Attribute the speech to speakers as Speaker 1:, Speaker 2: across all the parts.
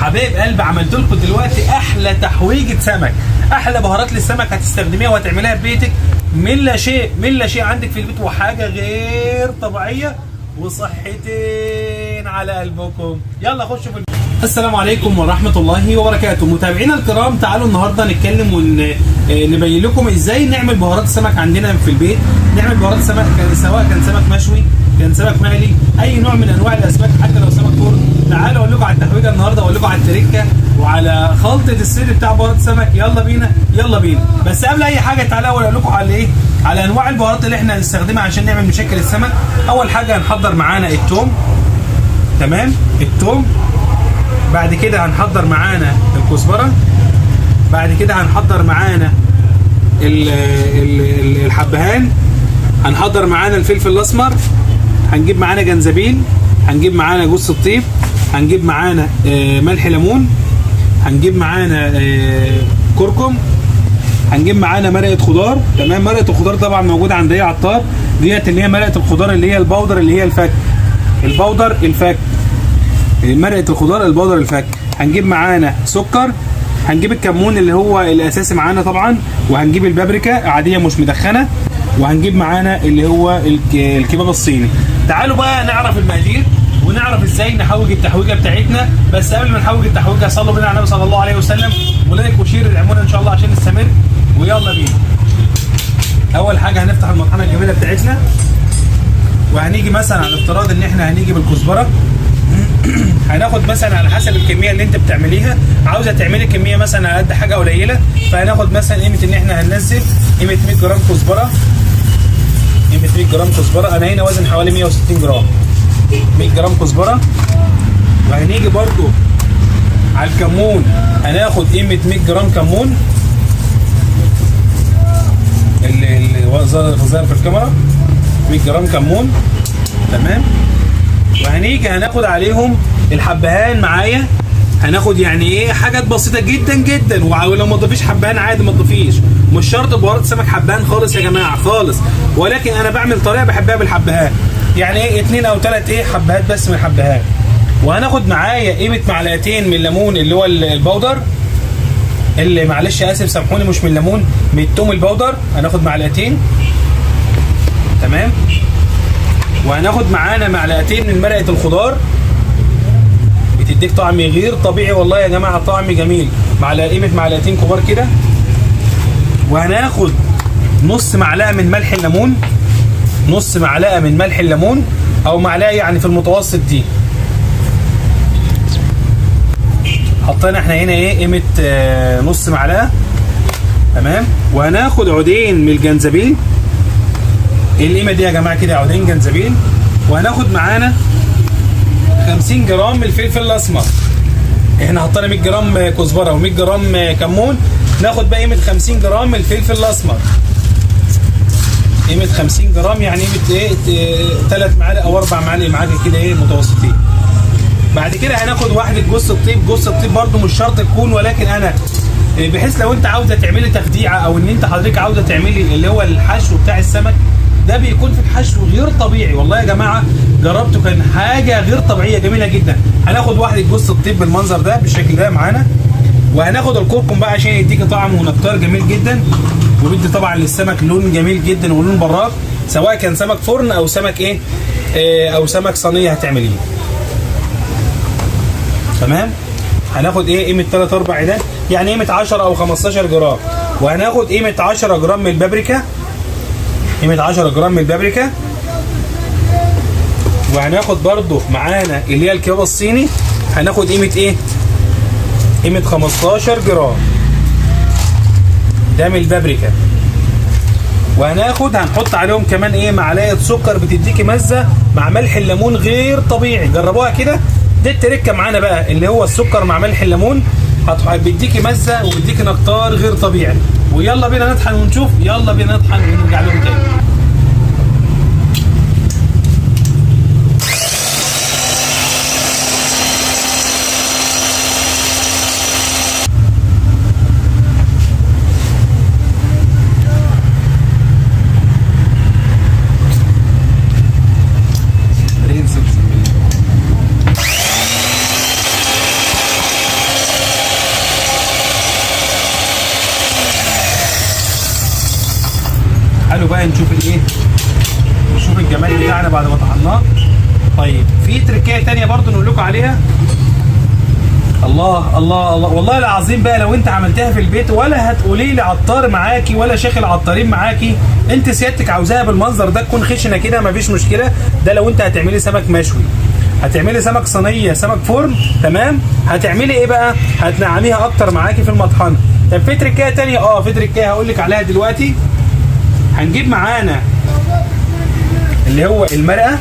Speaker 1: حبايب قلب عملت لكم دلوقتي احلى تحويجه سمك، احلى بهارات للسمك هتستخدميها وهتعمليها في بيتك من لا شيء عندك في البيت، وحاجه غير طبيعيه وصحتين على قلبكم. يلا خشوا في السلام عليكم ورحمه الله وبركاته. متابعينا الكرام، تعالوا النهارده نتكلم ونبين لكم ازاي نعمل بهارات السمك عندنا في البيت. نعمل بهارات سمك سواء كان سمك مشوي، كان سمك مقلي، اي نوع من انواع الاسماك، حتى لو سمك فرن. تعالوا اقول لكم على التحويجه النهارده، واقول لكم على التركه وعلى خلطه السر بتاع بهارات السمك. يلا بينا. بس قبل اي حاجه تعالوا اقول لكم على ايه، على انواع البهارات اللي احنا هنستخدمها عشان نعمل مشكل السمك. اول حاجه هنحضر معانا الثوم، تمام، الثوم. بعد كده هنحضر معانا الكزبره. بعد كده هنحضر معانا الحبهان. هنحضر معانا الفلفل الاسمر. هنجيب معانا جنزبيل. هنجيب معانا جوز الطيب. هنجيب معانا ملح ليمون. هنجيب معانا كركم. هنجيب معانا مرقه خضار، تمام. مرقه الخضار طبعا موجوده عند اي عطار، ديت اللي هي مرقه الخضار اللي هي البودر، اللي هي الفك، البودر الفك، مرقه الخضار البودر الفك. هنجيب معانا سكر. هنجيب الكمون اللي هو الاساسي معانا طبعا، وهنجيب البابريكا عاديه مش مدخنه، وهنجيب معانا اللي هو الكباب الصيني. تعالوا بقى نعرف المقادير ونعرف ازاي نحوج التحويجه بتاعتنا. بس قبل ما نحوج التحويجه صلوا بينا على النبي صلى الله عليه وسلم، ولايك وشير العموله ان شاء الله عشان نستمر. ويلا بينا. اول حاجه هنفتح المطحنه الجميله بتاعتنا، وهنيجي مثلا على افتراض ان احنا هنيجي بالكزبره. هناخد مثلا على حسب الكميه اللي انت بتعمليها، عاوزه تعملي كميه مثلا على قد حاجه قليله، فهناخد مثلا قيمه ان احنا هننزل قيمه 100 جرام كزبره. قيمه 100 جرام كزبره، انا هنا وزن حوالي 160 جرام. 100 جرام كزبره. وهنيجي برضو على الكمون، هناخد قيمه 100 جرام كمون اللي ظاهر في الكاميرا، 100 جرام كمون، تمام. وهنيجي هناخد عليهم الحبهان معايا. هناخد يعني ايه حاجات بسيطه جدا جدا، ولو ما تضيفيش حبهان عادي ما تضيفيش، مش شرط بهارات السمك حبهان خالص يا جماعه خالص، ولكن انا بعمل طريقه بحبها بالحبهان، يعني ايه 2 أو 3 حبهات بس من الحبهان. وهناخد معايا قيمه معلقتين من الليمون اللي هو البودر، اللي معلش اسف سامحوني مش من الليمون، من التوم البودر. هناخد معلقتين، تمام. وهناخد معانا معلقتين من مرقه الخضار، بتديك طعم غير طبيعي والله يا جماعه، طعم جميل. قيمه معلقتين كبار كده. وهناخد نص معلقه من ملح الليمون، نص معلقه من ملح الليمون، او معلقه يعني في المتوسط دي. حطينا احنا هنا ايه قيمه نص معلقه، تمام. وهناخد عودين من الجنزبيل، القيمه دي يا جماعه كده عودين جنزبيل. وهناخد معانا 50 جرام من الفلفل الاسمر. احنا حطينا 100 جرام كزبره و100 جرام كمون، ناخد بقى قيمه 50 جرام من الفلفل الاسمر. قيمه 50 جرام يعني قيمه ايه 3 معالق او 4 معالق معاك كده ايه متوسطين. بعد كده هناخد واحده جوز الطيب. جوز الطيب برده مش شرط تكون، ولكن انا بحيث لو انت عاوزه تعملي تخديعه، او ان انت حضرتك عاوزه تعملي اللي هو الحشو بتاع السمك ده، بيكون في الحشو غير طبيعي والله يا جماعه، جربته كان حاجه غير طبيعيه جميله جدا. هناخد واحده جوز الطيب بالمنظر ده بالشكل ده معانا. وهناخد الكركم بقى عشان يديكي طعم ونكتار جميل جدا، وبيدي طبعا للسمك لون جميل جدا ولون براق، سواء كان سمك فرن او سمك ايه او سمك صينيه هتعمليه، تمام. هناخد ايه قيمه 3 4 عيدان، يعني قيمه 10 او 15 جرام. وهناخد قيمه 10 جرام من البابريكا، قيمه 10 جرام من البابريكا. وهناخد برضو معانا اللي هي الكباب الصيني، هناخد قيمه ايه قيمه 15 جرام ده من البابريكا. هنحط عليهم كمان ايه معلقه سكر، بتديكي مزه مع ملح الليمون غير طبيعي، جربوها كده. دي التركه معانا بقى، اللي هو السكر مع ملح الليمون، بيديكي مزه وبيديكي نكتار غير طبيعي. ويلا بينا نطحن ونشوف، يلا بينا نطحن ونرجع لكم تاني. بقى نشوف الايه، نشوف الجمال بتاعنا بعد ما طحناه. طيب في تركايه تانية برضو نقول لكم عليها. الله الله الله، والله العظيم بقى لو انت عملتها في البيت ولا هتقولي لي عطار معاكي ولا شيخ العطارين معاكي، انت سيادتك عاوزاها بالمنظر ده تكون خشنه كده مفيش مشكله. ده لو انت هتعملي سمك مشوي، هتعملي سمك صينيه، سمك فرن، تمام. هتعملي ايه بقى؟ هتنعميها اكتر معاكي في المطحنه. طب في تركايه تانية، في تركايه هقول لك عليها دلوقتي. هنجيب معانا اللي هو المرقه.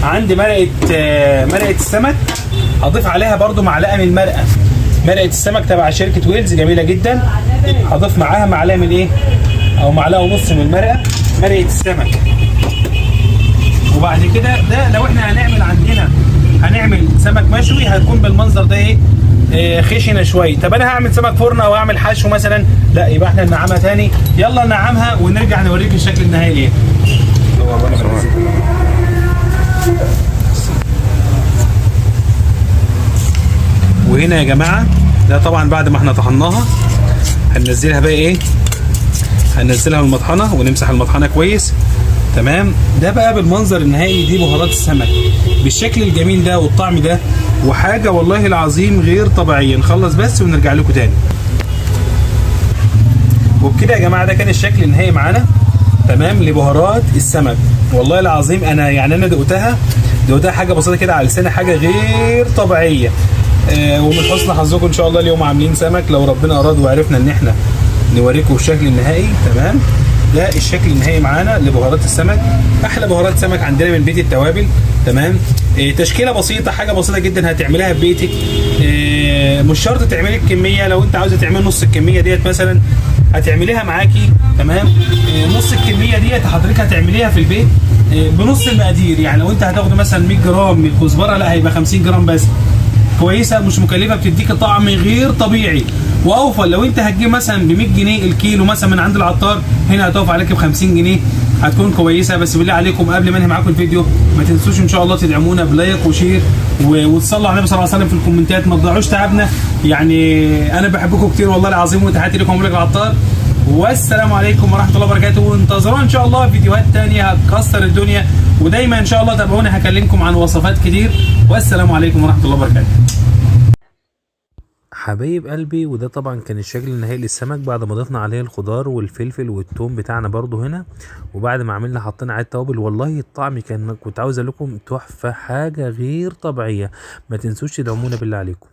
Speaker 1: عندي مرقه السمك، هضيف عليها برضو معلقه من المرقه، مرقه السمك تبع شركه ويلز جميله جدا. هضيف معاها معلقه من ايه، او معلقه ونص من مرقه السمك. وبعد كده ده لو احنا هنعمل سمك مشوي هتكون بالمنظر ده ايه، خشنه شويه. طب انا هعمل سمك فرن او هعمل حشو مثلا، لا يبقى احنا ننعمها تاني. يلا ننعمها ونرجع نوريك الشكل النهائي ايه. وهنا يا جماعه ده طبعا بعد ما احنا طحناها هننزلها بقى ايه، هننزلها من المطحنه ونمسح المطحنه كويس، تمام. ده بقى بالمنظر النهائي، دي بهارات السمك بالشكل الجميل ده والطعم ده، وحاجه والله العظيم غير طبيعيه. نخلص بس ونرجع لكم تاني. وبكده يا جماعه ده كان الشكل النهائي معانا، تمام، لبهارات السمك. والله العظيم انا دقتها حاجه بسيطه كده على لساني، حاجه غير طبيعيه. ومن حسن حظكم ان شاء الله اليوم عاملين سمك، لو ربنا اراد وعرفنا ان احنا نوريكم الشكل النهائي، تمام. ده الشكل النهائي معانا لبهارات السمك، احلى بهارات سمك عندنا من بيت التوابل، تمام. تشكيله بسيطه، حاجه بسيطه جدا هتعملها في بيتك. مش شرط تعملي الكميه، لو انت عاوزه تعملي نص الكميه ديت مثلا هتعمليها معاكي، تمام. نص الكميه ديت حضرتك هتعمليها في البيت بنص المقادير. يعني لو انت هتاخد مثلا 100 جرام من الكزبره، لا هيبقى 50 جرام بس. كويسه، مش مكلفه، بتديك طعم غير طبيعي واوفر. لو انت هتجيب مثلا ب 100 جنيه الكيلو مثلا من عند العطار، هنا هتقف عليك ب 50 جنيه، هتكون كويسه. بس بالله عليكم قبل ما انهي معاكم الفيديو ما تنسوش ان شاء الله تدعمونا بلايك وشير وتصلوا على النبي صلى الله عليه وسلم في الكومنتات، ما تضيعوش تعبنا. يعني انا بحبكم كتير والله العظيم، وتحياتي لكم ملك العطار، والسلام عليكم ورحمه الله وبركاته. وانتظرونا ان شاء الله فيديوهات ثانيه هتكسر الدنيا، ودايما ان شاء الله تابعونا هكلمكم عن وصفات كتير. والسلام عليكم ورحمه الله وبركاته.
Speaker 2: حبايب قلبي، وده طبعا كان الشكل النهائي للسمك بعد ما ضفنا عليه الخضار والفلفل والثوم بتاعنا برضو هنا، وبعد ما عملنا حطينا عليه التوابل. والله الطعم كنت عاوز اقول لكم تحفه، حاجه غير طبيعيه. ما تنسوش تدعمونا بالله عليكم.